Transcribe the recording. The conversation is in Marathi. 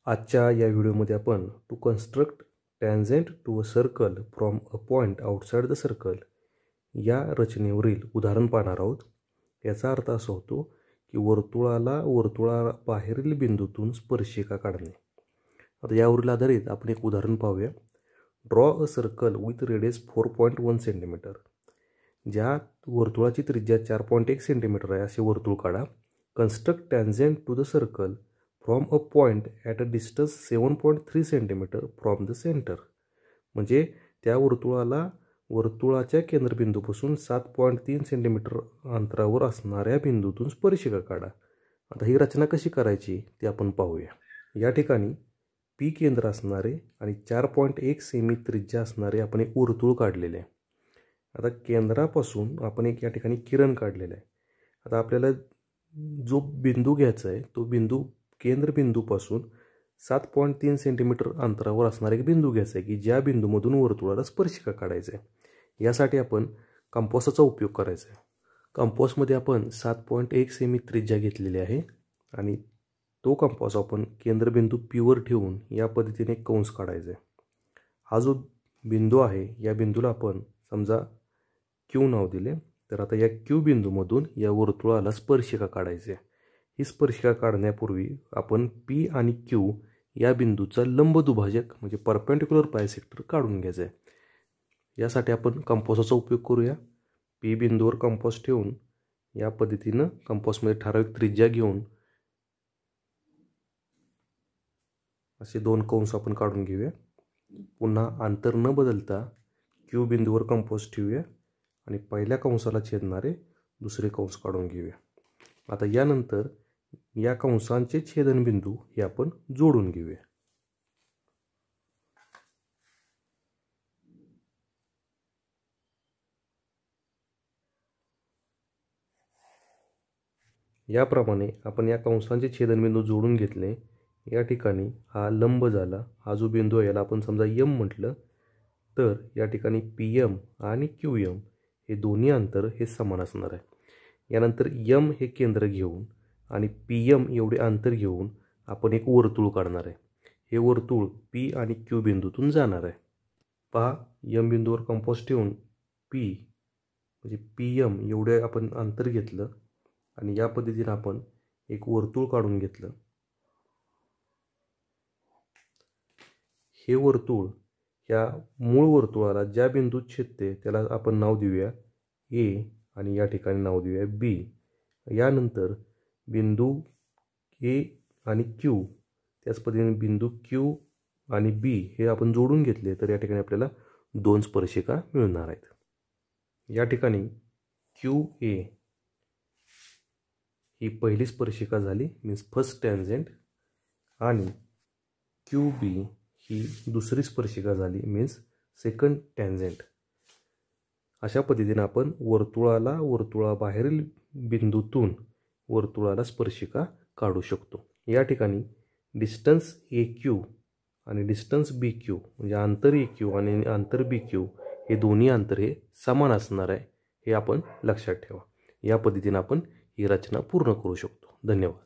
आजच्या या व्हिडिओमध्ये आपण to construct tangent to a circle from a point outside the circle या रचनेवरील उदाहरण पाहणार आहोत। याचा अर्थ असा होतो की वर्तुळाबाहेरील बिंदूतून स्पर्शिका काढणे। आता यावरील आधारित आपण एक उदाहरण पाहूया। Draw a circle with radius 4.1 centimetre. ज्या वर्तुळाची त्रिज्या 4.1 सेंटीमीटर आहे असे वर्तुळ काढा। Construct tangent to the circle from a point at a distance 7.3 centimetre from the centre. म्हणजे त्या वर्तुळाच्या केंद्रबिंदूपासून 7.3 सेंटीमीटर अंतरावर असणाऱ्या बिंदूतून स्पर्शिका काढा। आता ही रचना कशी करायची ते आपण पाहूया। या ठिकाणी पी केंद्र असणारे आणि 4.1 सेमी त्रिज्या असणारे आपण एक वर्तुळ काढलेले आहे। आता केंद्रापासून आपण एक या ठिकाणी किरण काढलेला आहे। आता आपल्याला जो बिंदू घ्यायचा आहे तो बिंदू केंद्रबिंदूपासून 7.3 सेंटीमीटर अंतरावर असणारा एक बिंदू घ्यायचा आहे की ज्या बिंदूमधून वर्तुळाला स्पर्शिका काढायची आहे। यासाठी आपण कंपासचा उपयोग करायचा आहे। कंपासमध्ये आपण 7.1 सेमी त्रिज्या घेतलेली आहे आणि तो कंपास आपण केंद्रबिंदू पी वर ठेवून या पद्धतीने कंस काढायचा आहे। हा जो बिंदू आहे या बिंदूला आपण समजा क्यू नाव दिले। तर आता या क्यू बिंदूमधून या वर्तुळाला स्पर्शिका काढायची आहे। ही स्पर्शिका काढण्यापूर्वी आपण पी आणि क्यू या बिंदूचा लंब दुभाजक म्हणजे परपेंडिक्युलर बायसेक्टर काढून घ्यायचा आहे। यासाठी आपण कंपासचा उपयोग करूया। पी बिंदूवर कंपास ठेवून या पद्धतीने कंपासमध्ये ठराविक त्रिज्या घेऊन असे दोन कंस आपण काढून घेऊया। पुन्हा अंतर न बदलता क्यू बिंदूवर कंपास ठेवूया आणि पहिल्या कंसाला छेदणारे दुसरे कंस काढून घेऊया। आता यानंतर या कंसांचे छेदनबिंदू हे आपण जोडून घेऊया। याप्रमाणे आपण या कंसांचे छेदनबिंदू जोडून घेतले। या ठिकाणी हा लंब झाला। हा जो बिंदू आहे याला आपण समजा एम म्हटलं तर या ठिकाणी पी एम आणि क्यू एम हे दोन्ही अंतर हे समान असणार आहे। यानंतर एम हे केंद्र घेऊन आणि पी एम एवढे अंतर घेऊन आपण एक वर्तुळ काढणार आहे। हे वर्तुळ पी आणि क्यू बिंदूतून जाणार आहे। पहा, एम बिंदूवर कंपास ठेवून पी म्हणजे पी एम एवढे आपण अंतर घेतलं आणि या पद्धतीने आपण एक वर्तुळ काढून घेतलं। हे वर्तुळ या मूळ वर्तुळाला ज्या बिंदूत छेदते त्याला आपण नाव देऊया ए आणि या ठिकाणी नाव देऊया बी। यानंतर बिंदू ए आणि क्यू त्याच पद्धतीने बिंदू क्यू आणि बी हे आपण जोडून घेतले तर या ठिकाणी आपल्याला दोन स्पर्शिका मिळणार आहेत। या ठिकाणी क्यू ए ही पहिली स्पर्शिका झाली मीन्स फर्स्ट टॅन्जेंट आणि क्यू बी ही दुसरी स्पर्शिका झाली मीन्स सेकंड टॅन्जेंट। अशा पद्धतीने आपण वर्तुळाबाहेरील बिंदूतून वर्तुळाला स्पर्शिका काढू शकतो। या ठिकाणी डिस्टन्स ए क्यू आणि डिस्टन्स बी क्यू म्हणजे अंतर ए क्यू आणि अंतर बी क्यू हे दोन्ही अंतर हे समान असणार आहे हे आपण लक्षात ठेवा। या पद्धतीने आपण ही रचना पूर्ण करू शकतो। धन्यवाद।